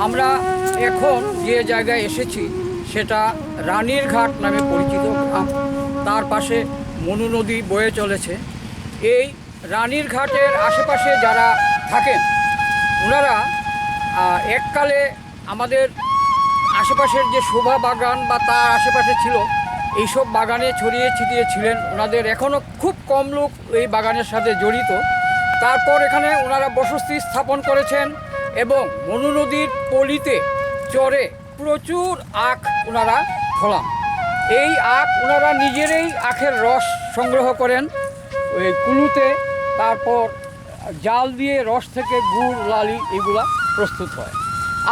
আমরা এখন যে জায়গায় এসেছি সেটা রানীর ঘাট নামে পরিচিত গ্রাম। তার পাশে মনু নদী বয়ে চলেছে। এই রানীর ঘাটের আশেপাশে যারা থাকেন ওনারা এককালে আমাদের আশেপাশের যে শোভা বাগান বা তার আশেপাশে ছিল এইসব বাগানে ছড়িয়ে ছিটিয়ে ছিলেন। ওনাদের এখনও খুব কম লোক এই বাগানের সাথে জড়িত। তারপর এখানে ওনারা বসতি স্থাপন করেছেন এবং মনু নদীর পলিতে চরে প্রচুর আখ ওনারা ফলান। এই আখ ওনারা নিজেরাই আখের রস সংগ্রহ করেন ওই কুলুতে, তারপর জাল দিয়ে রস থেকে গুড় লালি এগুলা প্রস্তুত হয়।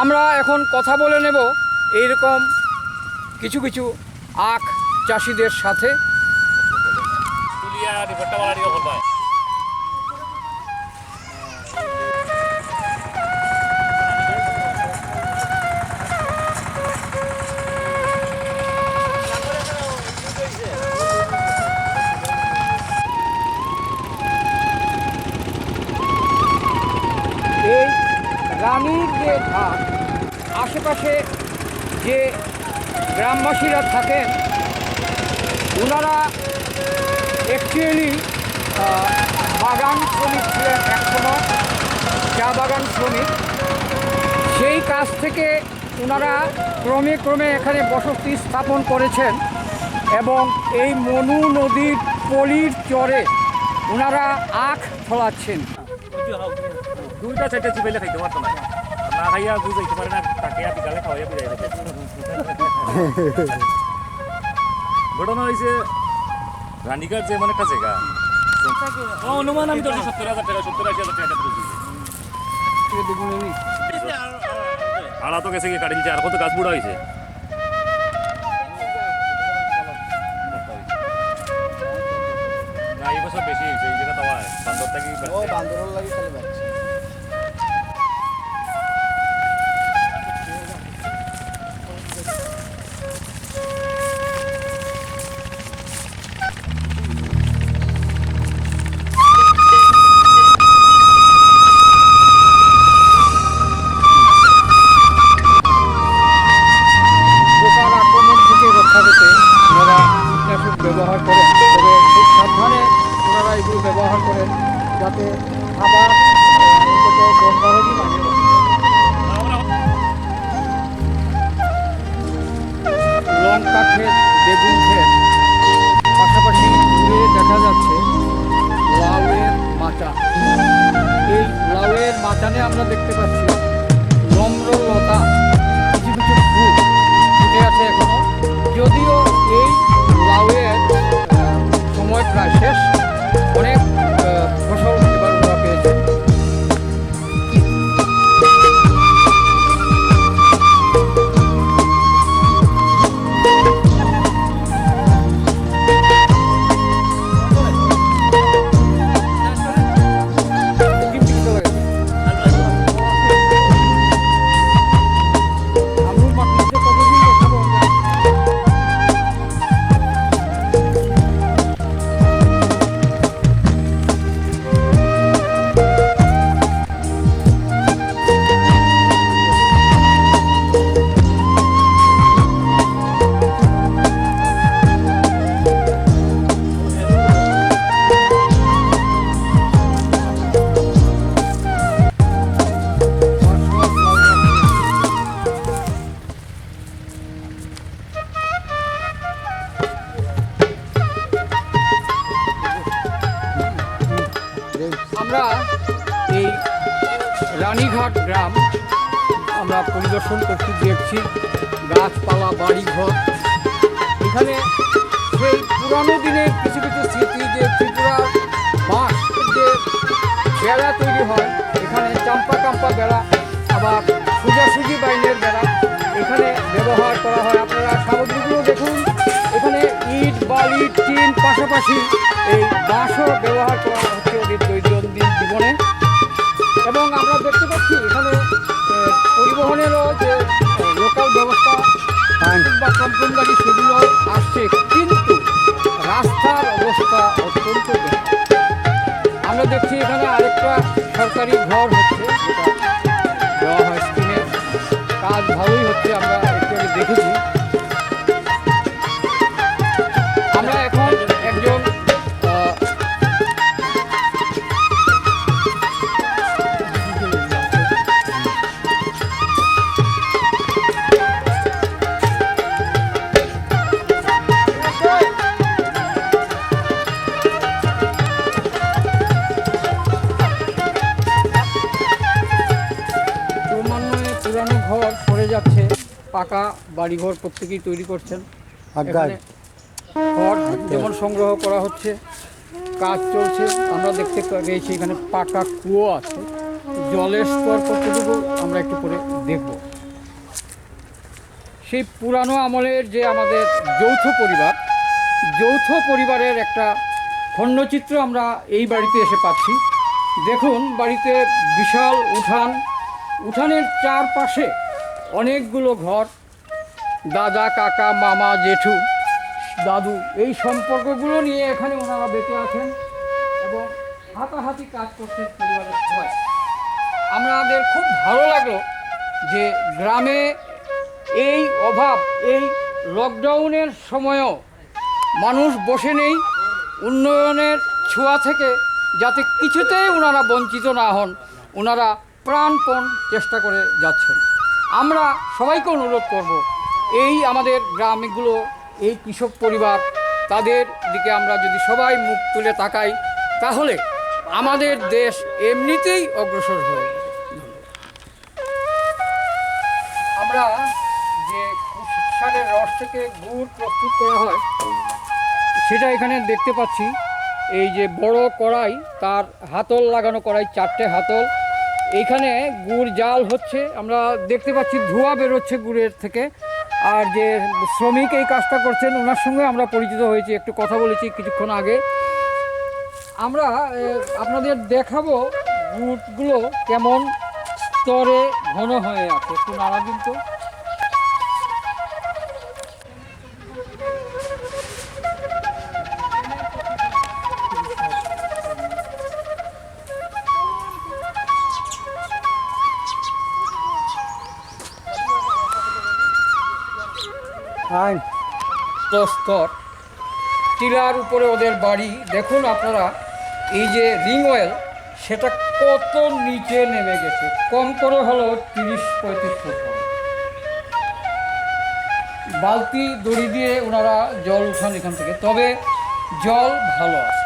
আমরা এখন কথা বলে নেব এইরকম কিছু কিছু আখ চাষিদের সাথে। এই রানীর যে ঘাট আশেপাশে যে গ্রামবাসীরা থাকেন ওনারা অ্যাকচুয়ালি বাগান শ্রমিক ছিলেন, একসময় চা বাগান শ্রমিক। সেই কাজ থেকে ওনারা ক্রমে ক্রমে এখানে বসতি স্থাপন করেছেন এবং এই মনু নদীর পলির চরে ওনারা আখ ফলাচ্ছেন। দুইটা চারটা চিপাইলে খাইতে পারতো না, না খাইয়া বুঝাইতে পারে না, তাকে বিকালে খাওয়াইয়া বুঝাই ঘটনা হয়েছে রানীঘাট যে মানে একটা জায়গা অনুমান আমি তো 70,000 টাকা 70-80,000 টাকা আড়া তো গেছে গিয়ে কাটিয়েছে। আর কত গাছ বুড়া হয়েছে, না এই বছর বেশি হয়েছে। এই জায়গা তো বান্দর থাকি বান্দর লাগে খালি বাচ্চা। ব্যবহার করেন, তবে খুব সাবধানে ওনারা এগুলো ব্যবহার করেন যাতে খাবার অন্তত 10-12 দিন আগে। লঙ্কা ক্ষেত, বেগুন ক্ষেত, পাশাপাশি দূরে দেখা যাচ্ছে লাউয়ের মাচা। এই লাউয়ের মাচানে আমরা দেখতে পাচ্ছি নম্রলতা, কিছু কিছু ফুল ফুটে আছে এখনো, যদিও এই লাউয়ের সময় প্রায় শেষ। অনেক ফসল এবার ওরা পেয়েছে। আমরা এই রানীঘাট গ্রাম আমরা পরিদর্শন করতে দেখছি, গাছপালা, বাড়িঘর। এখানে সেই পুরানো দিনের কিছু কিছু স্মৃতি, যে ত্রিপুরার বাঁশ যে বেড়া তৈরি হয়, এখানে চাম্পা কাম্পা বেড়া, আবার সোজাসুজি বাইনের বেড়া এখানে ব্যবহার করা হয়। আপনারা সামগ্রীগুলো দেখুন, এখানে ইট, বালি, টিন, পাশাপাশি এই বাঁশও ব্যবহার করা হচ্ছে ওদের দৈনন্দিন জীবনে। এবং আমরা দেখতে পাচ্ছি এখানে পরিবহনেরও যে লোকাল ব্যবস্থা বা কমপ্লেন গাড়ি সেগুলো আসছে, কিন্তু রাস্তার অবস্থা অত্যন্ত বেশি। আমরা দেখছি এখানে আরেকটা সরকারি ঘর হচ্ছে, যেটা দেওয়া হয় স্কিমে। কাজ ভালোই হচ্ছে, আমরা একটু আগে দেখেছি। আমরা এখন একজন ক্রমান্বয়ে পুরানো ঘর সরে যাচ্ছে, পাকা বাড়িঘর প্রত্যেকেই তৈরি করছেন। এখানে খড় যেমন সংগ্রহ করা হচ্ছে, কাজ চলছে। আমরা দেখতে পেয়েছি এখানে পাকা কুয়ো আছে, জলের স্তর কতটুকু আমরা একটু পরে দেখব। সেই পুরানো আমলের যে আমাদের যৌথ পরিবারের একটা খণ্ডচিত্র আমরা এই বাড়িতে এসে পাচ্ছি। দেখুন, বাড়িতে বিশাল উঠানের চারপাশে অনেকগুলো ঘর, দাদা, কাকা, মামা, জেঠু, দাদু, এই সম্পর্কগুলো নিয়ে এখানে ওনারা বেঁচে আছেন এবং হাতাহাতি কাজ করছেন পরিবারের সবাই। আমাদের খুব ভালো লাগলো যে গ্রামে এই অভাব, এই লকডাউনের সময়ও মানুষ বসে নেই। উন্নয়নের ছোঁয়া থেকে যাতে কিছুতেই ওনারা বঞ্চিত না হন, ওনারা প্রাণপণ চেষ্টা করে যাচ্ছেন। আমরা সবাইকে অনুরোধ করব, এই আমাদের গ্রামগুলো, এই কৃষক পরিবার, তাদের দিকে আমরা যদি সবাই মুখ তুলে তাকাই, তাহলে আমাদের দেশ এমনিতেই অগ্রসর হয়ে যাবে। আমরা যে কুশারের রস থেকে গুড় প্রস্তুত করা হয়, সেটা এখানে দেখতে পাচ্ছি। এই যে বড় কড়াই, তার হাতল লাগানো কড়াই, 4টে হাতল, এইখানে গুড় জাল হচ্ছে। আমরা দেখতে পাচ্ছি ধোঁয়া বেরোচ্ছে গুড়ের থেকে। আর যে শ্রমিক এই কাজটা করছেন, ওনার সঙ্গে আমরা পরিচিত হয়েছি, একটু কথা বলেছি কিছুক্ষণ আগে। আমরা আপনাদের দেখাবো গুড়গুলো কেমন স্তরে ঘন হয়ে আছে। একটু নাড়া কিন্তু স্তর, টিলার উপরে ওদের বাড়ি। দেখুন আপনারা, এই যে রিং অয়েল, সেটা কত নিচে নেমে গেছে, কম করে হলো 30-35 ফুট হবে। বালতি দড়ি দিয়ে ওনারা জল উঠান এখান থেকে, তবে জল ভালো আছে।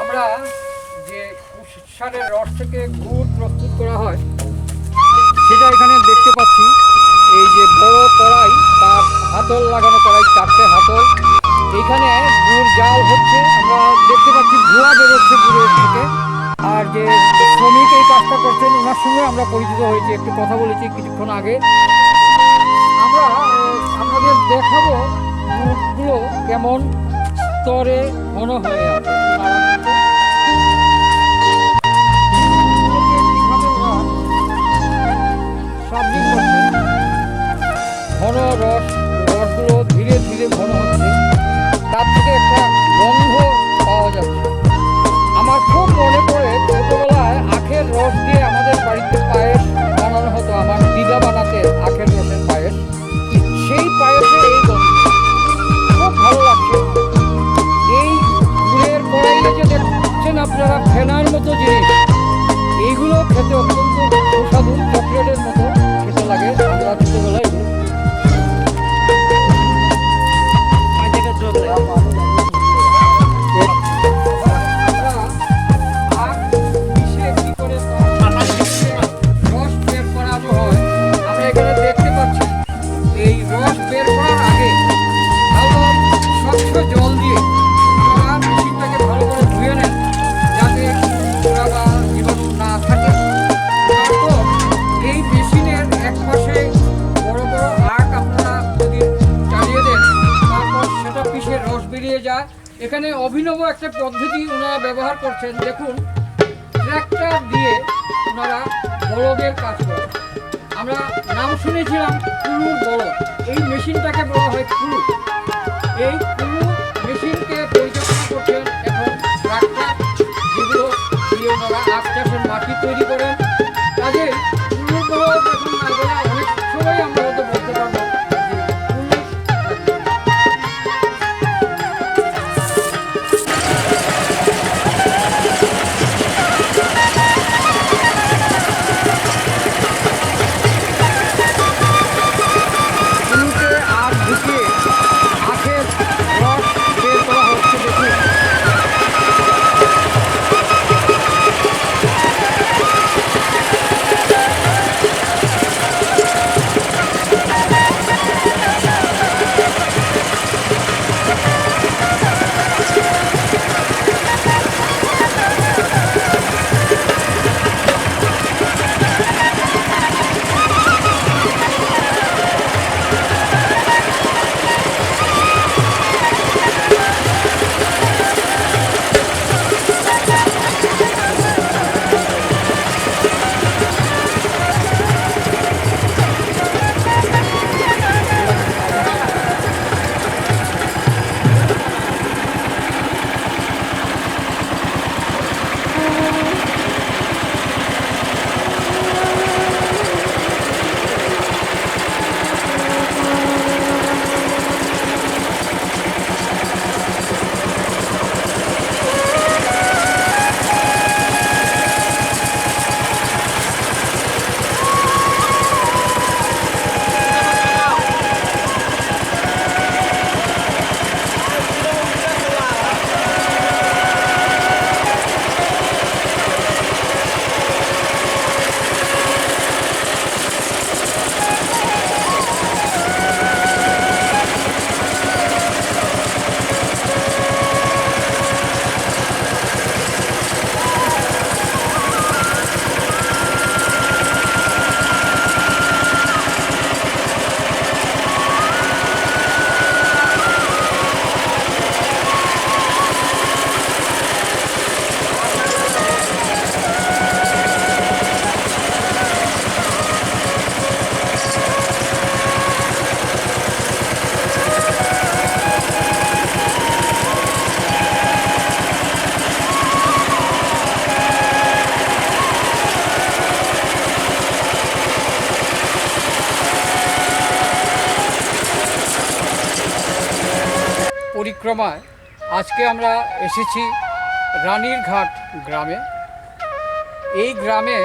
আমরা যে কুশারের রস থেকে গুড় প্রস্তুত করা হয়, সেটা এখানে দেখতে পাচ্ছি। এই যে বড় কড়াই, তার হাতল লাগানো কড়াই, 4টে হাতল, এইখানে গুড় জাল হচ্ছে। আমরা দেখতে পাচ্ছি ধোঁয়া বেরোচ্ছে গুড়ের থেকে। আর যে শ্রমিক এই কাজটা করছেন, ওনার সঙ্গে আমরা পরিচিত হয়েছি, একটু কথা বলেছি কিছুক্ষণ আগে। আমরা আপনাদের দেখাবো গুড়গুলো কেমন স্তরে ঘন হয়ে আছে। ঘন রসগুলো ধীরে ধীরে ঘন হচ্ছে, তার থেকে একটা গন্ধ পাওয়া যাচ্ছে। আমার খুব মনে পড়ে, ছোটোবেলায় আখের রস দিয়ে আমাদের বাড়িতে পায়েস বানানো হতো। আমার দিদা বানাতেন আখের রসের পায়েস। সেই পায়েসে এই গন্ধ খুব ভালো লাগছে। এই গুড়ের কড়াইয়ে যে দেখছেন আপনারা ফেনার মতো জিনিস, এইগুলো খেতে অত্যন্ত সুস্বাদু, চকলেটের মতো খেতে লাগে। আমরা ছোটোবেলায় জল দিয়ে মেশিনটাকে ভালো করে ধুয়ে নেন, যাতে পোড়া বা জীবাণু না থাকে। তারপর এই মেশিনের এক পাশে বড় বড় আখ আপনারা যদি চালিয়ে দেন, তারপর সেটা পিষে রস বেরিয়ে যায়। এখানে অভিনব একটা পদ্ধতি ওনারা ব্যবহার করছেন। দেখুন, ট্র্যাক্টর দিয়ে ওনারা বলদের কাজ করেন। আমরা নাম শুনেছিলাম কুলুর বলদ, এই মেশিনটাকে বলা হয় কুলু। এই কুলু মেশিনকে পরিচালনা করছেন এখন ট্রাক্টর, যেগুলো দিয়ে ওনারা আখ চাষের মাটি তৈরি করে পরিক্রমায় আজকে আমরা এসেছি রানীরঘাট গ্রামে। এই গ্রামে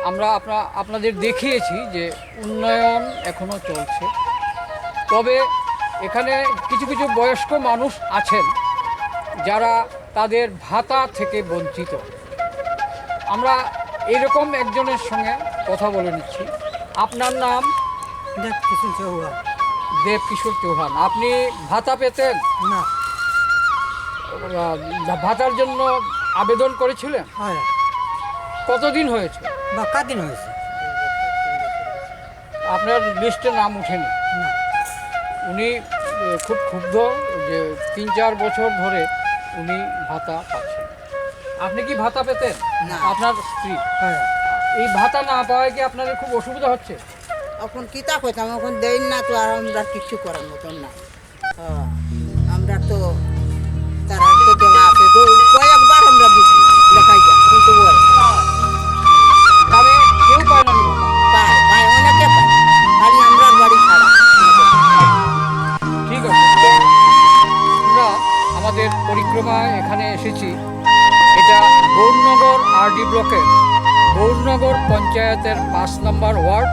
আমরা আপনাদের দেখিয়েছি যে উন্নয়ন এখনও চলছে, তবে এখানে কিছু কিছু বয়স্ক মানুষ আছেন যারা তাদের ভাতা থেকে বঞ্চিত। আমরা এরকম একজনের সঙ্গে কথা বলে নিচ্ছি। আপনার নাম? দেবকিশোর চৌহান। দেবকিশোর চৌহান। আপনি ভাতা পেতেন? না। ভাতার জন্য আবেদন করেছিলেন? হয় কতদিন হয়েছে? বা কদিন হয়েছে? আপনার লিস্টে নাম উঠেনি? না। উনি খুব ক্ষুব্ধ যে 3-4 বছর ধরে উনি ভাতা পাচ্ছেন। আপনি কি ভাতা পেতেন? না। আপনার স্ত্রী? হয় এই ভাতা না পাওয়ায় কি আপনাদের খুব অসুবিধা হচ্ছে? এখন কিতা কইতাম, এখন দেই না তো আর আমরা কিছু করার মতন না। আমরা তো তারা তো দেওয়া আছে, কয়েকবার আমরা দিচ্ছি লেখাই যা, কিন্তু ওই তবে কেউ পায় না ভাতা। পায় পায় অনেকে পায়, খালি আমরা বাড়ি ছাড়া। ঠিক আছে, আমরা আমাদের পরিক্রমায় এখানে এসেছি। এটা গৌরনগর আরডি ব্লকের গৌরনগর পঞ্চায়েতের 5 নম্বর ওয়ার্ড।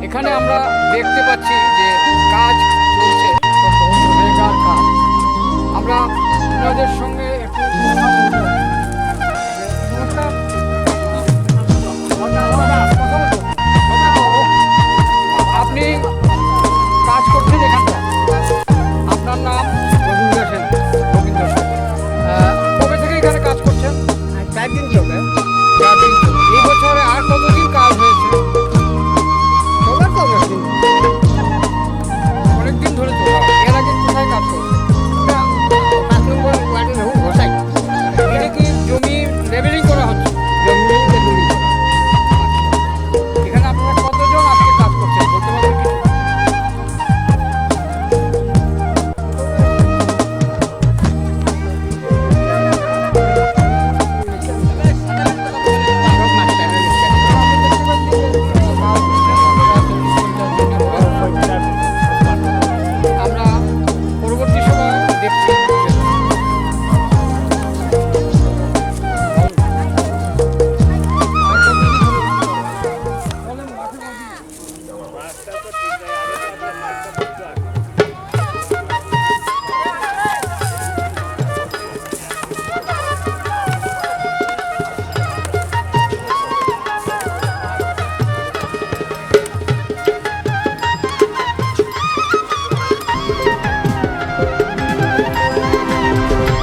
এখানে আমরা দেখতে পাচ্ছি যে কাজ চলছে, রেগার কাজ। আমরা ওনাদের সঙ্গে একটু কথা বলবো।